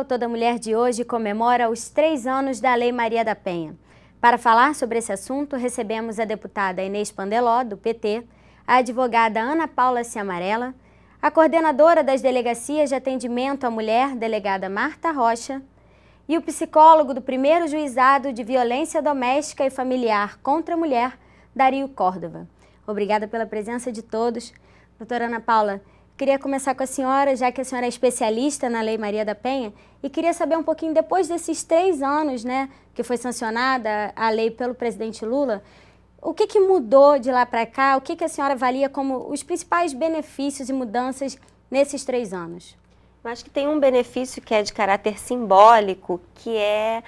Toda Mulher de hoje comemora os 3 anos da Lei Maria da Penha. Para falar sobre esse assunto, recebemos a deputada Inês Pandeló, do PT, a advogada Ana Paula Ciamarella, a coordenadora das delegacias de atendimento à mulher, delegada Marta Rocha, e o psicólogo do primeiro juizado de violência doméstica e familiar contra a mulher, Dario Córdova. Obrigada pela presença de todos. Doutora Ana Paula, queria começar com a senhora, já que a senhora é especialista na Lei Maria da Penha, e queria saber um pouquinho, depois desses 3 anos, né, que foi sancionada a lei pelo presidente Lula, o que mudou de lá para cá? O que a senhora avalia como os principais benefícios e mudanças nesses 3 anos? Eu acho que tem um benefício que é de caráter simbólico, que é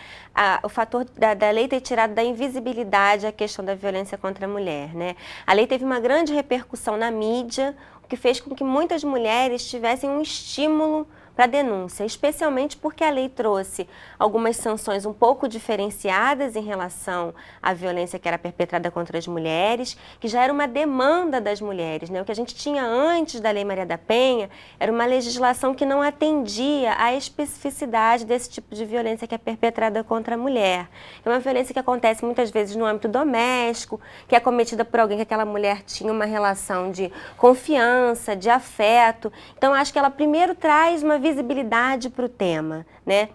o fator da lei ter tirado da invisibilidade a questão da violência contra a mulher, né? A lei teve uma grande repercussão na mídia, o que fez com que muitas mulheres tivessem um estímulo para a denúncia, especialmente porque a lei trouxe algumas sanções um pouco diferenciadas em relação à violência que era perpetrada contra as mulheres, que já era uma demanda das mulheres, né? O que a gente tinha antes da Lei Maria da Penha era uma legislação que não atendia à especificidade desse tipo de violência que é perpetrada contra a mulher. É uma violência que acontece muitas vezes no âmbito doméstico, que é cometida por alguém que aquela mulher tinha uma relação de confiança, de afeto. Então, acho que ela primeiro traz uma visibilidade para o tema, né?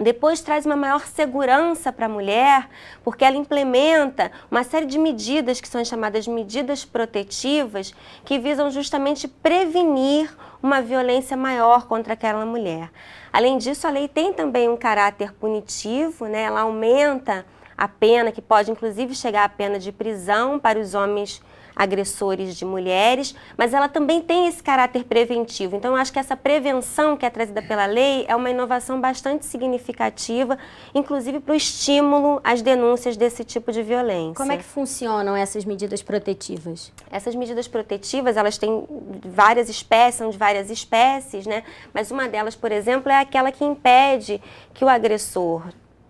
Depois traz uma maior segurança para a mulher, porque ela implementa uma série de medidas que são chamadas medidas protetivas, que visam justamente prevenir uma violência maior contra aquela mulher. Além disso, a lei tem também um caráter punitivo, né? Ela aumenta a pena, que pode inclusive chegar à pena de prisão para os homens agressores de mulheres, mas ela também tem esse caráter preventivo. Então, eu acho que essa prevenção que é trazida pela lei é uma inovação bastante significativa, inclusive para o estímulo às denúncias desse tipo de violência. Como é que funcionam essas medidas protetivas? Essas medidas protetivas, elas têm várias espécies, são de várias espécies, né? Mas uma delas, por exemplo, é aquela que impede que o agressor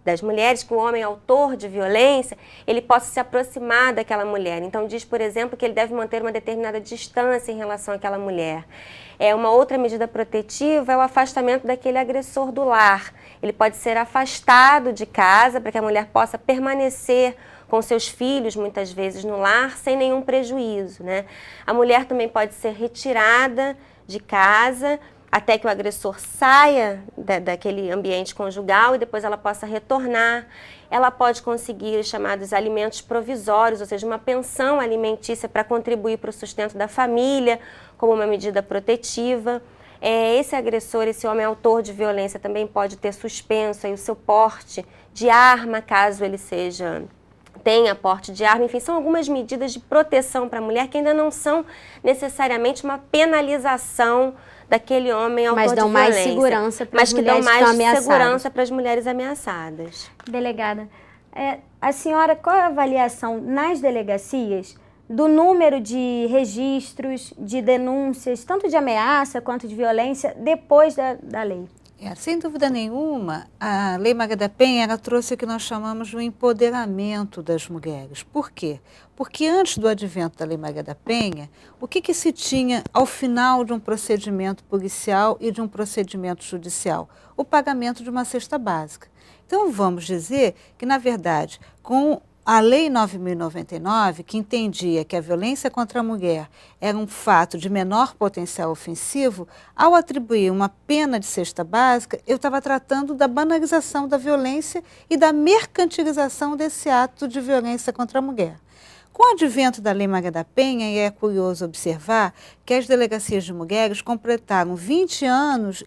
das mulheres, que o homem autor de violência, ele possa se aproximar daquela mulher. Então, diz, por exemplo, que ele deve manter uma determinada distância em relação àquela mulher. Uma outra medida protetiva é o afastamento daquele agressor do lar. Ele pode ser afastado de casa para que a mulher possa permanecer com seus filhos, muitas vezes, no lar, sem nenhum prejuízo, né? A mulher também pode ser retirada de casa até que o agressor saia daquele ambiente conjugal e depois ela possa retornar. Ela pode conseguir os chamados alimentos provisórios, ou seja, uma pensão alimentícia para contribuir para o sustento da família, como uma medida protetiva. Esse agressor, esse homem autor de violência, também pode ter suspenso aí o seu porte de arma, caso ele tenha porte de arma. Enfim, são algumas medidas de proteção para a mulher que ainda não são necessariamente uma penalização daquele homem autor de violência. Mas dão mais segurança para as mulheres que estão ameaçadas. Mas que dão mais segurança para as mulheres ameaçadas. Delegada, a senhora, qual é a avaliação nas delegacias do número de registros, de denúncias, tanto de ameaça quanto de violência, depois da lei? Sem dúvida nenhuma, a Lei Maria da Penha ela trouxe o que nós chamamos de um empoderamento das mulheres. Por quê? Porque antes do advento da Lei Maria da Penha, o que se tinha ao final de um procedimento policial e de um procedimento judicial? O pagamento de uma cesta básica. Então, vamos dizer que, na verdade, com a Lei 9.099, que entendia que a violência contra a mulher era um fato de menor potencial ofensivo, ao atribuir uma pena de cesta básica, eu estava tratando da banalização da violência e da mercantilização desse ato de violência contra a mulher. Com o advento da Lei Maria da Penha, e é curioso observar que as delegacias de mulheres completaram 20 anos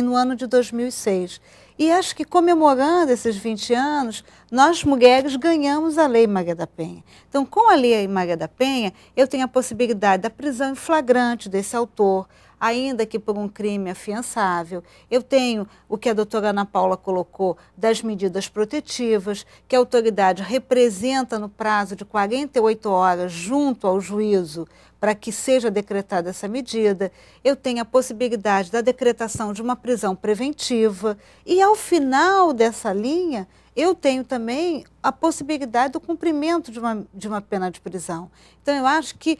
no ano de 2006. E acho que comemorando esses 20 anos, nós mulheres ganhamos a Lei Maria da Penha. Então, com a Lei Maria da Penha, eu tenho a possibilidade da prisão em flagrante desse autor, ainda que por um crime afiançável. Eu tenho o que a doutora Ana Paula colocou das medidas protetivas, que a autoridade representa no prazo de 48 horas junto ao juízo para que seja decretada essa medida. Eu tenho a possibilidade da decretação de uma prisão preventiva e, ao final dessa linha, eu tenho também a possibilidade do cumprimento de uma pena de prisão. Então, eu acho que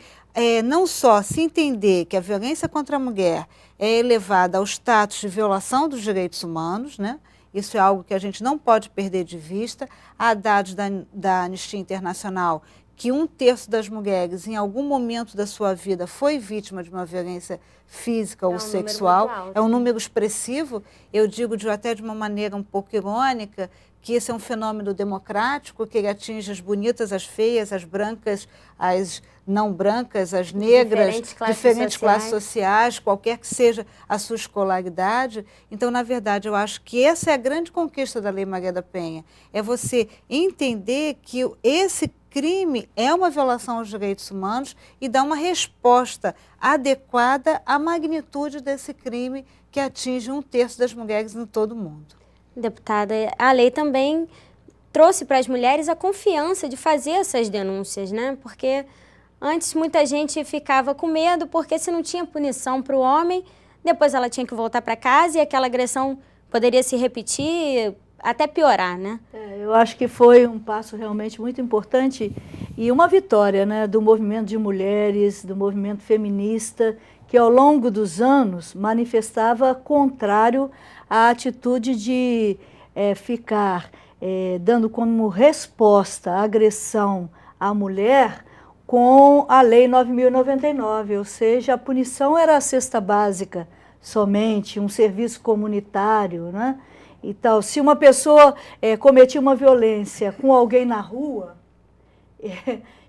não só se entender que a violência contra a mulher é elevada ao status de violação dos direitos humanos, né? Isso é algo que a gente não pode perder de vista. Há dados da Anistia Internacional que 1/3 das mulheres, em algum momento da sua vida, foi vítima de uma violência física ou sexual. É um número expressivo. Eu digo até de uma maneira um pouco irônica que esse é um fenômeno democrático, que ele atinge as bonitas, as feias, as brancas, as não brancas, as negras, diferentes classes sociais, qualquer que seja a sua escolaridade. Então, na verdade, eu acho que essa é a grande conquista da Lei Maria da Penha, é você entender que esse crime é uma violação aos direitos humanos e dar uma resposta adequada à magnitude desse crime que atinge 1/3 das mulheres em todo o mundo. Deputada, a lei também trouxe para as mulheres a confiança de fazer essas denúncias, né? Porque antes muita gente ficava com medo, porque se não tinha punição para o homem, depois ela tinha que voltar para casa e aquela agressão poderia se repetir, até piorar, né? Eu acho que foi um passo realmente muito importante e uma vitória, né, do movimento de mulheres, do movimento feminista, que ao longo dos anos manifestava contrário à atitude de ficar dando como resposta à agressão à mulher com a Lei 9.099, ou seja, a punição era a cesta básica somente, um serviço comunitário, né? E tal. Se uma pessoa cometia uma violência com alguém na rua,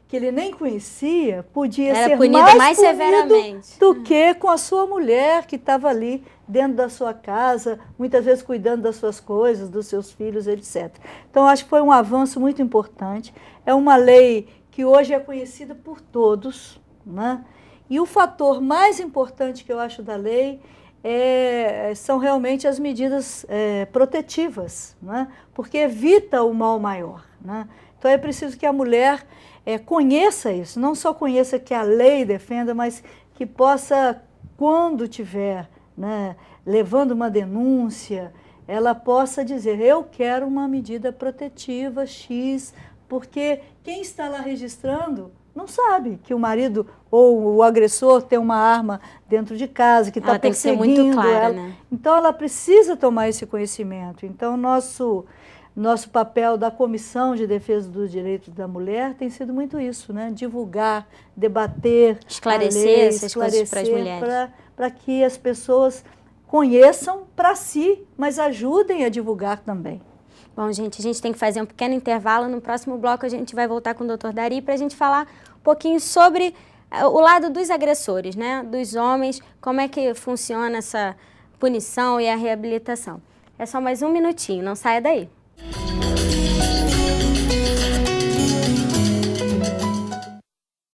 que ele nem conhecia, podia ser mais severamente do que com a sua mulher que estava ali dentro da sua casa, muitas vezes cuidando das suas coisas, dos seus filhos, etc. Então, acho que foi um avanço muito importante. É uma lei que hoje é conhecida por todos, né? E o fator mais importante que eu acho da lei são realmente as medidas protetivas, né? Porque evita o mal maior, né? Então é preciso que a mulher conheça isso, não só conheça que a lei defenda, mas que possa, quando tiver, né, levando uma denúncia, ela possa dizer, eu quero uma medida protetiva X, porque quem está lá registrando não sabe que o marido ou o agressor tem uma arma dentro de casa, que está perseguindo tem que ser muito clara, ela. né? Então, ela precisa tomar esse conhecimento. Então, nosso papel da Comissão de Defesa dos Direitos da Mulher tem sido muito isso, né? Divulgar, debater, esclarecer essas coisas para as mulheres. Para que as pessoas conheçam para si, mas ajudem a divulgar também. Bom, gente, a gente tem que fazer um pequeno intervalo. No próximo bloco a gente vai voltar com o Dr. Dari para a gente falar um pouquinho sobre o lado dos agressores, né? Dos homens, como é que funciona essa punição e a reabilitação. É só mais um minutinho, não saia daí.